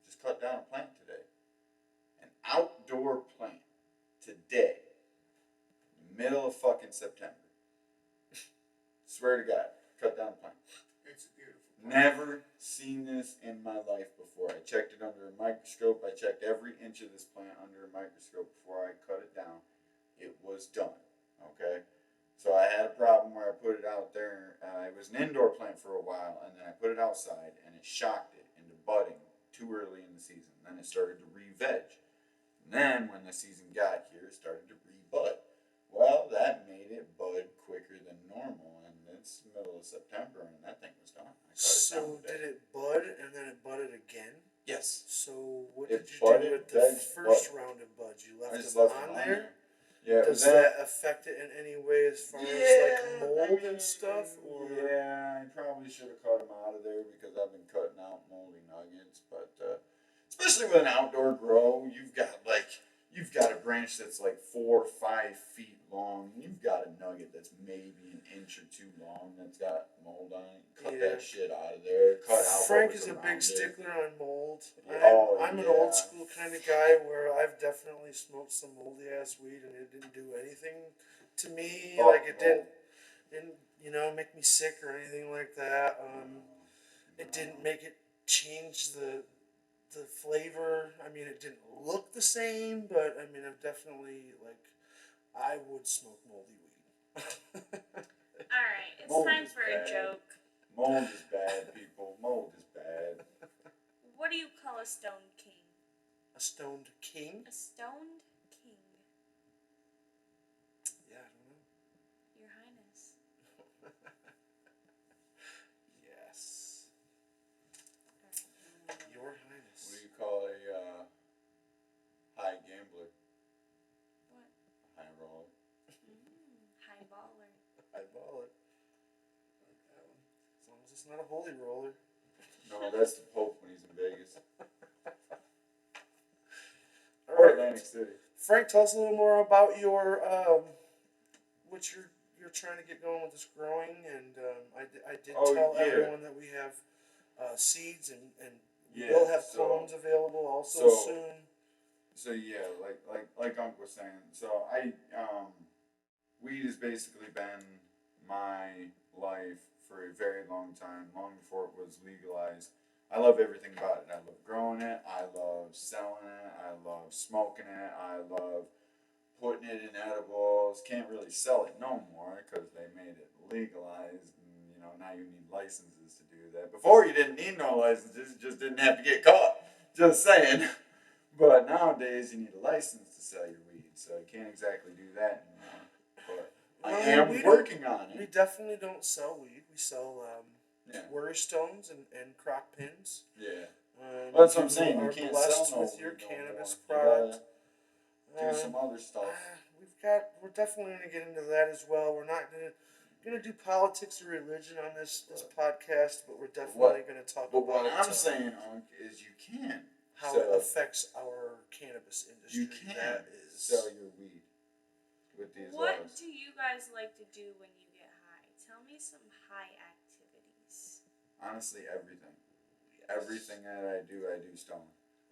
[SPEAKER 3] Just cut down a plant today. An outdoor plant today. Middle of fucking September. Swear to God, cut down a plant.
[SPEAKER 4] It's beautiful.
[SPEAKER 3] Never seen this in my life before. I checked it under a microscope. I checked every inch of this plant under a microscope before I cut it down. It was done. Okay? So I had a problem where I put it out there. It was an indoor plant for a while, and then I put it outside, and it shocked it into budding too early in the season. Then it started to re-veg. And then when the season got here, it started to re-bud. Well, that made it bud quicker than normal, and it's the middle of September, and that thing was done. I cut it
[SPEAKER 1] So
[SPEAKER 3] down
[SPEAKER 1] did
[SPEAKER 3] today.
[SPEAKER 1] it bud and then it budded again?
[SPEAKER 3] Yes.
[SPEAKER 1] So what
[SPEAKER 3] It
[SPEAKER 1] did you
[SPEAKER 3] budded,
[SPEAKER 1] do with the
[SPEAKER 3] veg,
[SPEAKER 1] first
[SPEAKER 3] bud.
[SPEAKER 1] round of buds? You
[SPEAKER 3] I
[SPEAKER 1] left
[SPEAKER 3] just
[SPEAKER 1] them
[SPEAKER 3] left
[SPEAKER 1] on
[SPEAKER 3] them
[SPEAKER 1] there?
[SPEAKER 3] Yeah,
[SPEAKER 1] Does
[SPEAKER 3] then,
[SPEAKER 1] that affect it in any way as far as like mold and stuff? Or
[SPEAKER 3] Yeah, I probably should have cut them out of there because I've been cutting out moldy nuggets. But especially with an outdoor grow, you've got a branch that's like 4 or 5 feet long. You've got a nugget that's maybe an inch or two long that's got mold on it. Cut
[SPEAKER 1] Yeah.
[SPEAKER 3] that shit out of there. Cut out.
[SPEAKER 1] Frank
[SPEAKER 3] what was
[SPEAKER 1] is a
[SPEAKER 3] around
[SPEAKER 1] big
[SPEAKER 3] it.
[SPEAKER 1] stickler on mold.
[SPEAKER 3] Oh,
[SPEAKER 1] I'm an
[SPEAKER 3] yeah.
[SPEAKER 1] old school kind of guy where I've definitely smoked some moldy ass weed and it didn't do anything to me.
[SPEAKER 3] Oh,
[SPEAKER 1] Like it
[SPEAKER 3] mold.
[SPEAKER 1] didn't make me sick or anything like that. It didn't make it change the flavor. I mean, it didn't look the same, but I mean, I've definitely I would smoke moldy weed.
[SPEAKER 2] Alright, it's
[SPEAKER 3] Mold
[SPEAKER 2] time
[SPEAKER 3] is
[SPEAKER 2] for a
[SPEAKER 3] bad.
[SPEAKER 2] joke.
[SPEAKER 3] Mold is bad, people. Mold is bad.
[SPEAKER 2] What do you call a stoned king?
[SPEAKER 1] A stoned king?
[SPEAKER 2] A stoned king.
[SPEAKER 1] Yeah, I don't know.
[SPEAKER 2] Your Highness.
[SPEAKER 1] Yes, Your
[SPEAKER 3] What
[SPEAKER 1] Highness.
[SPEAKER 3] do you call a high gambler?
[SPEAKER 2] What?
[SPEAKER 3] High roller.
[SPEAKER 2] High baller.
[SPEAKER 1] Eyeball it. As long as it's not a holy roller.
[SPEAKER 3] No, that's the Pope when he's in Vegas.
[SPEAKER 1] All
[SPEAKER 3] Or
[SPEAKER 1] right.
[SPEAKER 3] Atlantic City.
[SPEAKER 1] Frank, tell us a little more about your what you're trying to get going with this growing, and I did
[SPEAKER 3] Oh,
[SPEAKER 1] tell
[SPEAKER 3] yeah.
[SPEAKER 1] everyone that we have seeds and we
[SPEAKER 3] Yeah,
[SPEAKER 1] will have
[SPEAKER 3] so-
[SPEAKER 1] clones available also
[SPEAKER 3] so-
[SPEAKER 1] soon.
[SPEAKER 3] So yeah, like Unc was saying. So weed has basically been my life for a very long time, long before it was legalized. I love everything about it. I love growing it. I love selling it. I love smoking it. I love putting it in edibles. Can't really sell it no more because they made it legalized. And now you need licenses to do that. Before you didn't need no licenses, you just didn't have to get caught. Just saying. But nowadays you need a license to sell your weed, so you can't exactly do that anymore. But I am
[SPEAKER 1] we
[SPEAKER 3] working on
[SPEAKER 1] We
[SPEAKER 3] it.
[SPEAKER 1] definitely don't sell weed. We sell
[SPEAKER 3] Yeah.
[SPEAKER 1] worry stones and crock pins.
[SPEAKER 3] Yeah. Well, that's what I'm
[SPEAKER 1] You
[SPEAKER 3] saying. You
[SPEAKER 1] are
[SPEAKER 3] can't
[SPEAKER 1] blessed
[SPEAKER 3] sell no
[SPEAKER 1] with your
[SPEAKER 3] weed no
[SPEAKER 1] cannabis
[SPEAKER 3] more. You gotta
[SPEAKER 1] product.
[SPEAKER 3] do some other stuff.
[SPEAKER 1] We're definitely gonna get into that as well. We're not gonna do politics or religion on this podcast, but we're definitely gonna talk
[SPEAKER 3] But what
[SPEAKER 1] about
[SPEAKER 3] I'm saying, Unc, is you can
[SPEAKER 1] how
[SPEAKER 3] sell,
[SPEAKER 1] it affects our cannabis industry.
[SPEAKER 3] you can
[SPEAKER 1] That is
[SPEAKER 3] sell your weed with these
[SPEAKER 2] What
[SPEAKER 3] laws.
[SPEAKER 2] do you guys like to do when you get high? Tell me some high activities.
[SPEAKER 3] Honestly, everything. Everything that I do stone.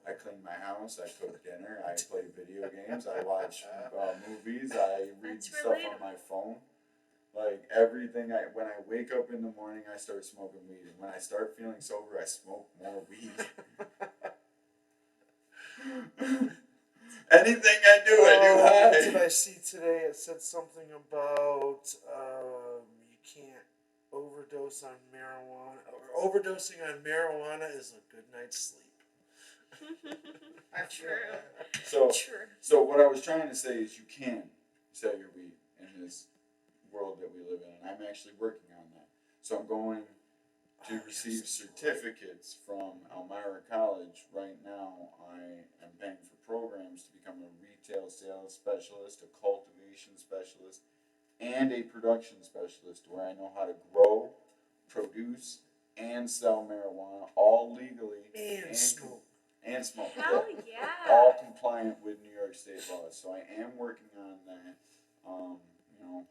[SPEAKER 3] I clean my house, I cook dinner, I play video games, I watch movies, I read
[SPEAKER 2] That's
[SPEAKER 3] stuff on
[SPEAKER 2] relatable.
[SPEAKER 3] my phone. Like everything, when I wake up in the morning, I start smoking weed. And when I start feeling sober, I smoke more weed. Anything I do,
[SPEAKER 1] What did
[SPEAKER 3] high.
[SPEAKER 1] I see today? It said something about you can't overdose on marijuana, or overdosing on marijuana is a good night's sleep.
[SPEAKER 4] I feel
[SPEAKER 2] True.
[SPEAKER 4] that.
[SPEAKER 2] True.
[SPEAKER 3] So what I was trying to say is you can sell your weed in this world that we live in, and I'm actually working on that. So I'm going to receive certificates from Elmira College. Right now, I am paying for programs to become a retail sales specialist, a cultivation specialist, and a production specialist, where I know how to grow, produce, and sell marijuana, all legally
[SPEAKER 1] And smoke.
[SPEAKER 3] and smoke.
[SPEAKER 2] Hell
[SPEAKER 3] Yeah.
[SPEAKER 2] yeah.
[SPEAKER 3] All compliant with New York State laws. So I am working on that.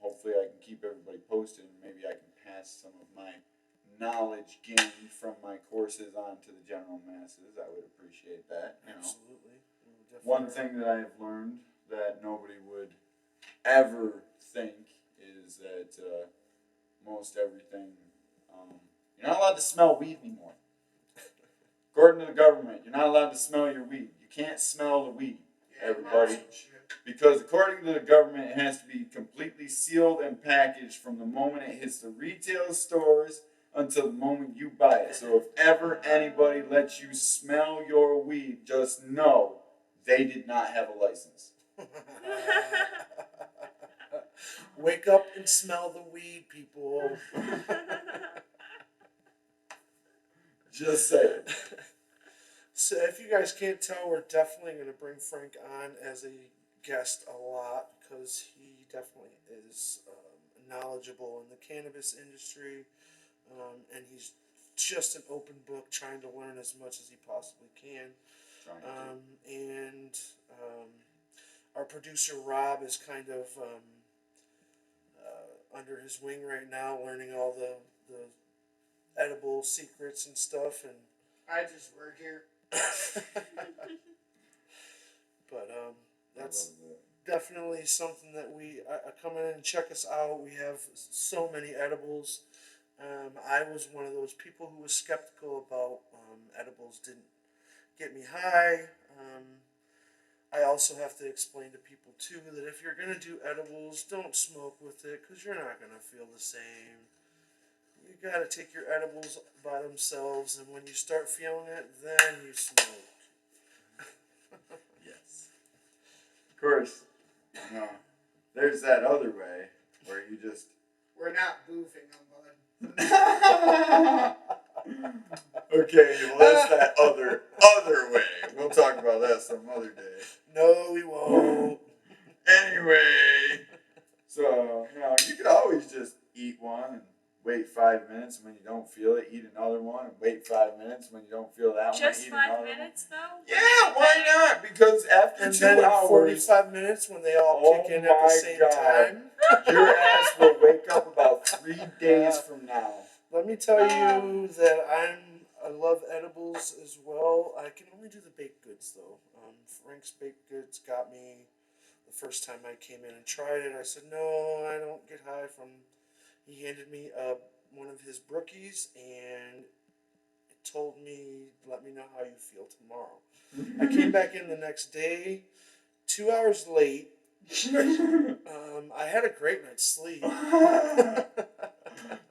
[SPEAKER 3] Hopefully I can keep everybody posted, and maybe I can pass some of my knowledge gained from my courses on to the general masses. I would appreciate that.
[SPEAKER 1] Absolutely.
[SPEAKER 3] One thing that I have learned that nobody would ever think is that most everything, you're not allowed to smell weed anymore. According to the government, you're not allowed to smell your weed. You can't smell the weed, everybody. Because according to the government, it has to be completely sealed and packaged from the moment it hits the retail stores until the moment you buy it. So if ever anybody lets you smell your weed, just know they did not have a license.
[SPEAKER 1] Wake up and smell the weed, people.
[SPEAKER 3] Just saying.
[SPEAKER 1] So if you guys can't tell, we're definitely going to bring Frank on as a guest a lot, because he definitely is knowledgeable in the cannabis industry, and he's just an open book, trying to learn as much as he possibly can. And our producer Rob is kind of under his wing right now, learning all the edible secrets and stuff, and
[SPEAKER 4] I just work here.
[SPEAKER 1] but that's definitely something that we come in and check us out. We have so many edibles. I was one of those people who was skeptical about edibles. Didn't get me high. I also have to explain to people too that if you're gonna do edibles, don't smoke with it, because you're not gonna feel the same. You gotta take your edibles by themselves, and when you start feeling it, then you smoke.
[SPEAKER 3] Yes. Of course, there's that other way where you just.
[SPEAKER 4] We're not boofing them, bud.
[SPEAKER 3] Okay, well that's that other way. We'll talk about that some other day.
[SPEAKER 1] No, we won't.
[SPEAKER 3] Anyway, so you could always just eat one and wait 5 minutes, and when you don't feel it, eat another one, and wait 5 minutes. When you don't feel that one,
[SPEAKER 2] Just
[SPEAKER 3] eat
[SPEAKER 2] 5
[SPEAKER 3] another
[SPEAKER 2] minutes though?
[SPEAKER 3] Yeah, why not? Because after
[SPEAKER 1] And
[SPEAKER 3] 2
[SPEAKER 1] then in
[SPEAKER 3] hours,
[SPEAKER 1] 45 minutes, when they all kick in at the
[SPEAKER 3] my
[SPEAKER 1] same
[SPEAKER 3] God.
[SPEAKER 1] time.
[SPEAKER 3] your ass will wake up about 3 days from now.
[SPEAKER 1] Let me tell you that I love edibles as well. I can only do the baked goods though. Frank's baked goods got me the first time I came in and tried it. I said no, I don't get high from. He handed me one of his brookies and it told me, "Let me know how you feel tomorrow." I came back in the next day, 2 hours late. I had a great night's sleep.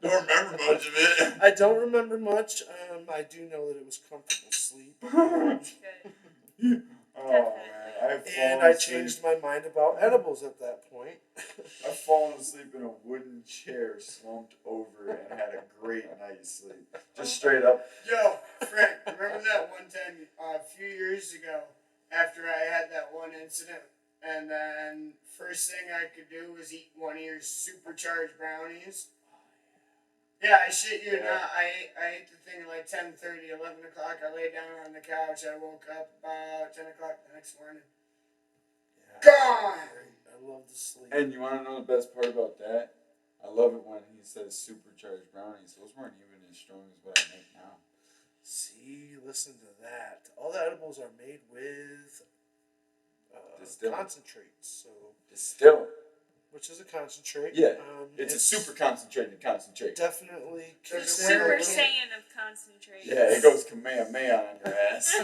[SPEAKER 3] Don't remember much of it.
[SPEAKER 1] I don't remember much. I do know that it was comfortable sleep.
[SPEAKER 2] Good.
[SPEAKER 3] Oh man, I've
[SPEAKER 1] And
[SPEAKER 3] fallen
[SPEAKER 1] I
[SPEAKER 3] asleep.
[SPEAKER 1] changed my mind about edibles at that point.
[SPEAKER 3] I've fallen asleep in a wooden chair, slumped over, and had a great night's sleep. Just straight up.
[SPEAKER 4] Yo, Frank, remember that one time a few years ago after I had that one incident, and then first thing I could do was eat one of your supercharged brownies? Yeah, I shit you
[SPEAKER 3] Yeah.
[SPEAKER 4] not. I ate the thing at like 10:30, 11 o'clock. I lay down on the couch. I woke up about 10 o'clock the next morning.
[SPEAKER 1] Yeah,
[SPEAKER 4] Gone!
[SPEAKER 1] I love the sleep.
[SPEAKER 3] And you want to know the best part about that? I love it when he says supercharged brownies. Those weren't even as strong as what I make now.
[SPEAKER 1] See, listen to that. All the edibles are made with
[SPEAKER 3] Distilled.
[SPEAKER 1] concentrates, so
[SPEAKER 3] Distill.
[SPEAKER 1] which is a concentrate.
[SPEAKER 3] Yeah, it's a super concentrated concentrate.
[SPEAKER 1] Definitely
[SPEAKER 4] There's
[SPEAKER 1] kicks
[SPEAKER 4] a
[SPEAKER 1] in a
[SPEAKER 2] Super
[SPEAKER 1] little-
[SPEAKER 2] Saiyan of concentrate.
[SPEAKER 3] Yeah, it goes Kamehameha on your ass.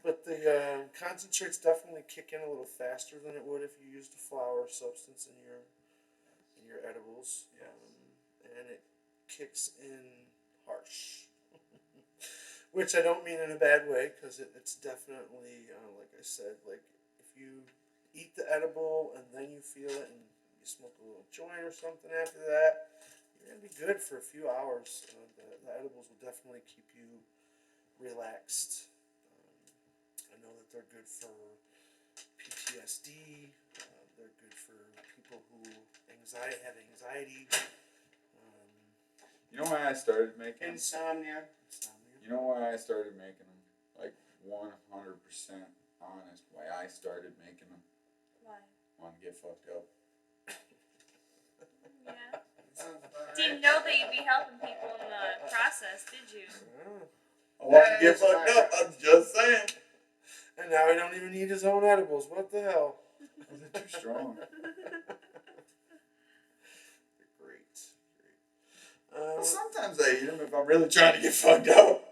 [SPEAKER 1] But the concentrates definitely kick in a little faster than it would if you used a flour substance in your edibles. And it kicks in harsh. Which I don't mean in a bad way, because it's definitely, like I said, like if you eat the edible and then you feel it and you smoke a little joint or something after that, you're going to be good for a few hours. The edibles will definitely keep you relaxed. I know that they're good for PTSD. They're good for people who have anxiety.
[SPEAKER 3] You know why I started making them?
[SPEAKER 4] Insomnia.
[SPEAKER 1] Insomnia.
[SPEAKER 3] You know why I started making them? Like 100% honest. Why I started making them?
[SPEAKER 2] Why?
[SPEAKER 3] Want to get fucked up.
[SPEAKER 2] Yeah.
[SPEAKER 4] Sounds about
[SPEAKER 2] Didn't
[SPEAKER 4] right.
[SPEAKER 2] know that you'd be helping people in the process, did you?
[SPEAKER 3] I want to
[SPEAKER 4] Yeah,
[SPEAKER 3] get
[SPEAKER 4] it's
[SPEAKER 3] fucked
[SPEAKER 4] like-
[SPEAKER 3] up. I'm just saying.
[SPEAKER 1] And now he don't even need his own edibles. What the hell?
[SPEAKER 3] Is it too strong?
[SPEAKER 1] Great.
[SPEAKER 3] Well, sometimes I eat them if I'm really trying to get fucked up.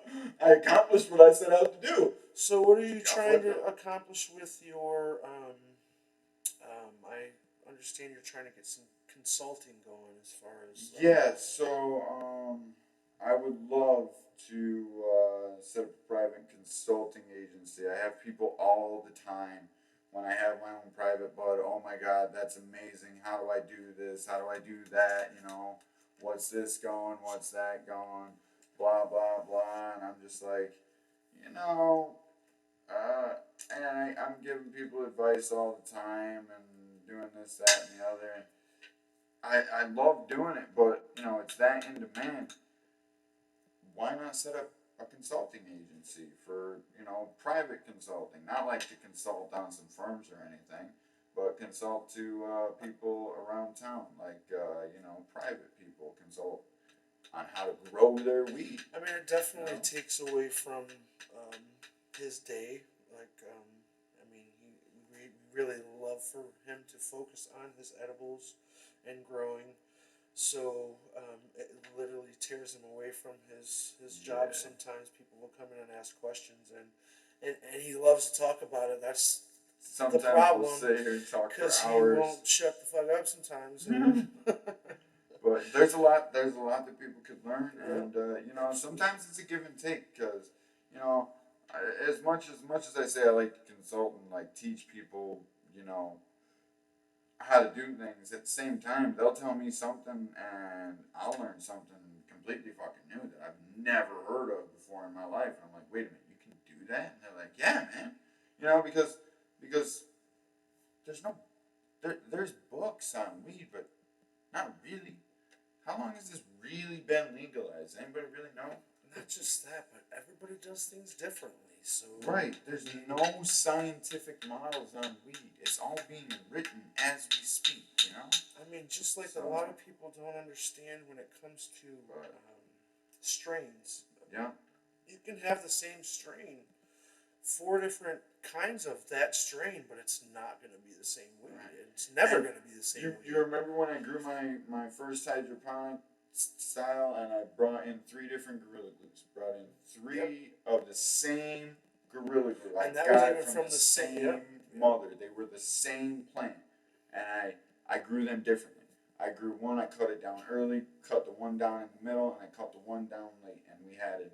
[SPEAKER 3] I accomplished what I set out to do.
[SPEAKER 1] So what are you
[SPEAKER 3] Got
[SPEAKER 1] trying to
[SPEAKER 3] fucked
[SPEAKER 1] accomplish with your? I understand you're trying to get some consulting going as far as.
[SPEAKER 3] Yeah, so I would love to set up a private consulting agency. I have people all the time when I have my own private bud. Oh my God, that's amazing. How do I do this? How do I do that? You know, what's this going? What's that going? Blah, blah, blah. And I'm just like, you know, and I'm giving people advice all the time and doing this, that, and the other. And I love doing it, but you know, it's that in demand. Why not set up a consulting agency for, you know, private consulting? Not like to consult on some firms or anything, but consult to people around town, like you know, private people consult on how to grow their weed.
[SPEAKER 1] I mean, it definitely
[SPEAKER 3] You know?
[SPEAKER 1] takes away from his day. Like, I mean, we really love for him to focus on his edibles and growing. So it literally tears him away from his job.
[SPEAKER 3] Yeah.
[SPEAKER 1] Sometimes people will come in and ask questions, and he loves to talk about it. That's
[SPEAKER 3] Sometimes
[SPEAKER 1] problem,
[SPEAKER 3] we'll sit here and talk for
[SPEAKER 1] because he
[SPEAKER 3] hours.
[SPEAKER 1] won't shut the fuck up sometimes. And
[SPEAKER 3] But there's a lot that people could learn,
[SPEAKER 1] Yeah.
[SPEAKER 3] and you know, sometimes it's a give and take, because you know, as much as I say I like to consult and like teach people, you know, how to do things, at the same time they'll tell me something and I'll learn something completely fucking new that I've never heard of before in my life, and I'm like, wait a minute, you can do that? And they're like, yeah, man, you know, because there's books on weed, but not really. How long has this really been legalized? Anybody really know?
[SPEAKER 1] not just that, but everybody does things differently. So
[SPEAKER 3] Right. There's no scientific models on weed. It's all being written as we speak, you know?
[SPEAKER 1] I mean, just like
[SPEAKER 3] So-
[SPEAKER 1] a lot of people don't understand when it comes to
[SPEAKER 3] Right.
[SPEAKER 1] strains.
[SPEAKER 3] Yeah.
[SPEAKER 1] You can have the same strain, 4 different kinds of that strain, but it's not going to be the same weed.
[SPEAKER 3] Right.
[SPEAKER 1] It's never
[SPEAKER 3] And
[SPEAKER 1] going to be the same weed.
[SPEAKER 3] You remember when I grew my first hydroponic style, and I brought in 3 different Gorilla Glues. Brought in 3 of the same Gorilla Glue. I
[SPEAKER 1] And that
[SPEAKER 3] got
[SPEAKER 1] was
[SPEAKER 3] it
[SPEAKER 1] even from the same-
[SPEAKER 3] same
[SPEAKER 1] yep.
[SPEAKER 3] mother. They were the same plant, and I grew them differently. I grew one, I cut it down early, cut the one down in the middle, and I cut the one down late. And we had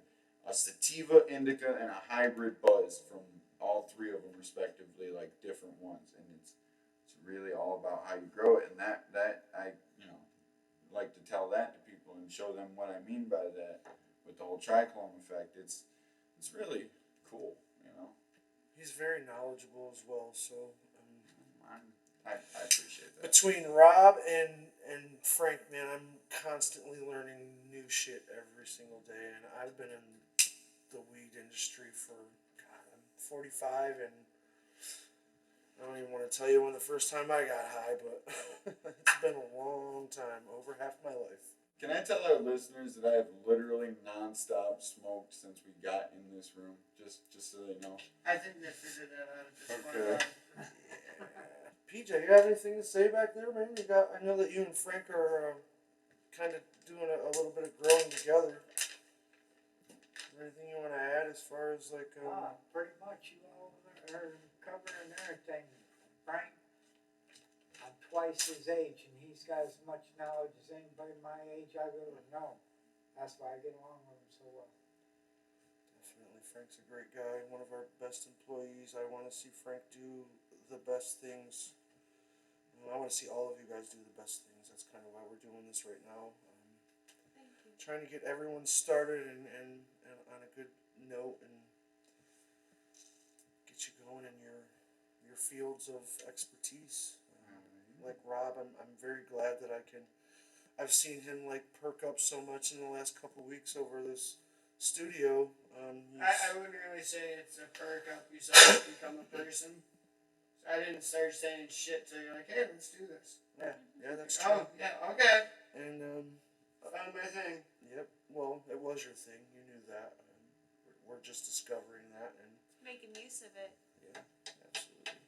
[SPEAKER 3] a sativa, indica, and a hybrid buzz from all three of them respectively, like different ones. And it's really all about how you grow it. And that I like to tell that to people and show them what I mean by that with the whole triclone effect. It's really cool,
[SPEAKER 1] He's very knowledgeable as well. So
[SPEAKER 3] I appreciate that.
[SPEAKER 1] between Rob and Frank, man, I'm constantly learning new shit every single day. And I've been in the weed industry for, God, I'm 45, and I don't even want to tell you when the first time I got high, but it's been a long time, over half my life.
[SPEAKER 3] Can I tell our listeners that I have literally nonstop smoked since we got in this room? Just so they know.
[SPEAKER 4] I think they figured that out at this point.
[SPEAKER 3] Okay.
[SPEAKER 1] PJ, you have anything to say back there, man? I know that you and Frank are kind of doing a little bit of growing together. Is there anything you want to add as far as like?
[SPEAKER 5] Pretty much you all are covering everything. Frank, I'm twice his age, and he's got as much knowledge as anybody my age I've ever known. That's why I get along with him so well.
[SPEAKER 1] Definitely, Frank's a great guy, one of our best employees. I want to see Frank do the best things. I want to see all of you guys do the best things. That's kind of why we're doing this right now.
[SPEAKER 2] Thank you.
[SPEAKER 1] Trying to get everyone started and on a good note and get you going in your fields of expertise. Like Rob, I'm very glad that I've seen him like perk up so much in the last couple weeks over this studio.
[SPEAKER 4] I wouldn't really say it's a perk up. You saw him become a person. I didn't start saying shit till you're like, hey, let's do this.
[SPEAKER 1] Yeah, that's true.
[SPEAKER 4] Oh, yeah, okay.
[SPEAKER 1] And
[SPEAKER 4] Found my thing.
[SPEAKER 1] yep. Well, it was your thing. You knew that. We're just discovering that, and
[SPEAKER 2] Making use of it.
[SPEAKER 1] yeah, absolutely.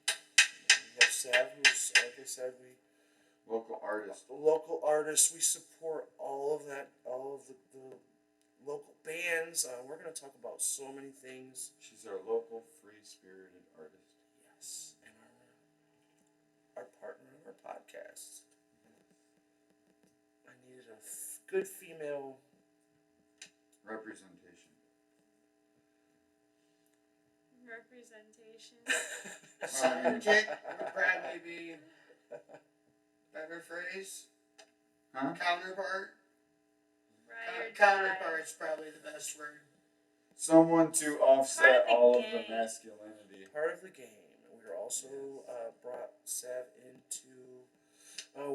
[SPEAKER 1] And we have Sav, who's like I said,
[SPEAKER 3] Local artist.
[SPEAKER 1] local artists. We support all of that, all of the local bands. We're gonna talk about so many things.
[SPEAKER 3] She's our local free-spirited artist.
[SPEAKER 1] Yes, and our partner in our podcast. I needed a good female.
[SPEAKER 3] Representation.
[SPEAKER 2] Representation.
[SPEAKER 4] Sidekick would probably be better phrase.
[SPEAKER 3] Huh?
[SPEAKER 4] Counterpart.
[SPEAKER 2] Right or
[SPEAKER 4] Counterpart's probably the best word.
[SPEAKER 3] Someone to offset
[SPEAKER 2] Part of the
[SPEAKER 3] all of the
[SPEAKER 2] game.
[SPEAKER 3] masculinity.
[SPEAKER 1] Part of the game. We are also brought Sav into.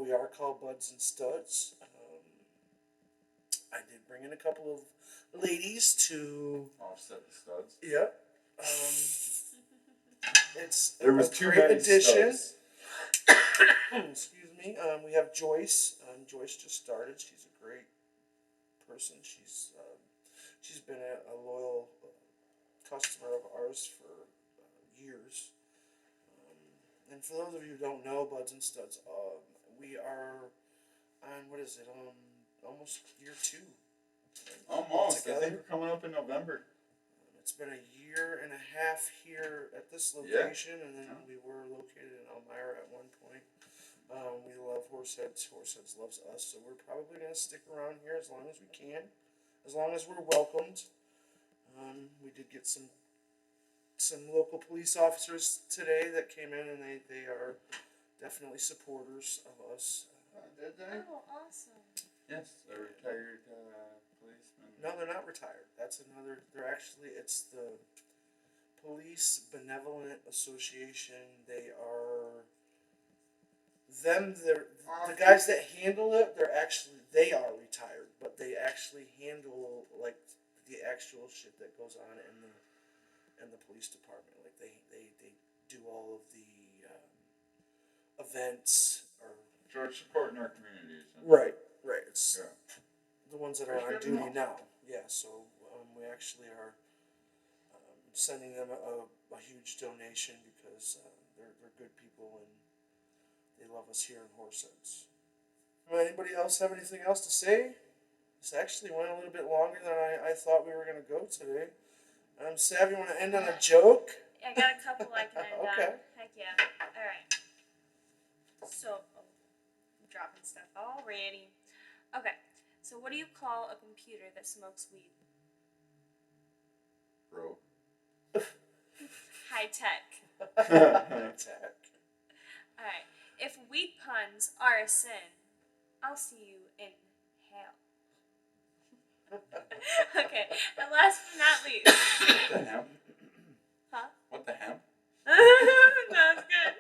[SPEAKER 1] We are called Buds and Studs. I did bring in a couple of ladies to.
[SPEAKER 3] Offset the studs.
[SPEAKER 1] Yep. It's
[SPEAKER 3] There was
[SPEAKER 1] a
[SPEAKER 3] too
[SPEAKER 1] great
[SPEAKER 3] many
[SPEAKER 1] addition.
[SPEAKER 3] studs.
[SPEAKER 1] Excuse me. We have Joyce. Joyce just started. She's a great person. She's been a loyal customer of ours for years. And for those of you who don't know, Buds and Studs, we are on what is it? Almost year 2.
[SPEAKER 3] Almost. I
[SPEAKER 1] Together.
[SPEAKER 3] think we're coming up in November.
[SPEAKER 1] It's been a year and a half here at this
[SPEAKER 3] Yeah.
[SPEAKER 1] location, and then we were located in Elmira at one point. We love Horseheads. Horseheads loves us, so we're probably going to stick around here as long as we can, as long as we're welcomed. We did get some local police officers today that came in, and they are definitely supporters of us.
[SPEAKER 4] Did they?
[SPEAKER 2] Oh, awesome.
[SPEAKER 3] Yes, a retired policeman.
[SPEAKER 1] No, they're not retired. That's another. It's the Police Benevolent Association. They are the guys that handle it. They are retired, but they actually handle like the actual shit that goes on in the police department. Like they do all of the events or
[SPEAKER 3] George supporting our communities.
[SPEAKER 1] right. It's
[SPEAKER 3] Yeah.
[SPEAKER 1] the ones that are on
[SPEAKER 3] That's good
[SPEAKER 1] duty
[SPEAKER 3] to know.
[SPEAKER 1] now. Yeah, so we actually are sending them a huge donation because they're good people and they love us here in Horseheads. Anybody else have anything else to say? This actually went a little bit longer than I thought we were going to go today. Sav, you want to end on a joke?
[SPEAKER 2] I got a couple I can end
[SPEAKER 1] Okay.
[SPEAKER 2] on. Heck yeah. Alright. So, dropping stuff already. Okay, so what do you call a computer that smokes weed?
[SPEAKER 3] Bro.
[SPEAKER 2] High tech.
[SPEAKER 1] Attack.
[SPEAKER 2] Alright, if weed puns are a sin, I'll see you in hell. Okay, and last but not least.
[SPEAKER 3] What the hemp?
[SPEAKER 2] Huh?
[SPEAKER 3] What the hemp?
[SPEAKER 2] That's good.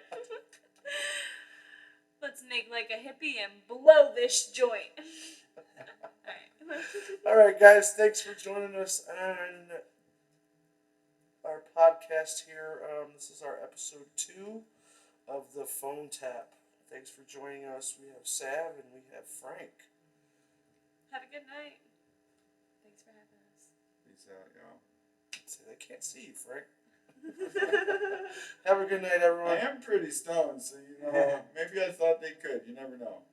[SPEAKER 2] Let's make like a hippie and blow this joint. Alright.
[SPEAKER 1] All right, guys, thanks for joining us on our podcast here. This is our episode 2 of the Phone Tap. Thanks for joining us. We have Sav and we have Frank.
[SPEAKER 2] Have a good night. Thanks for having us.
[SPEAKER 3] Peace out, y'all.
[SPEAKER 1] See, they can't see you, Frank. Have a good night, everyone.
[SPEAKER 3] I am pretty stoned, so maybe I thought they could. You never know.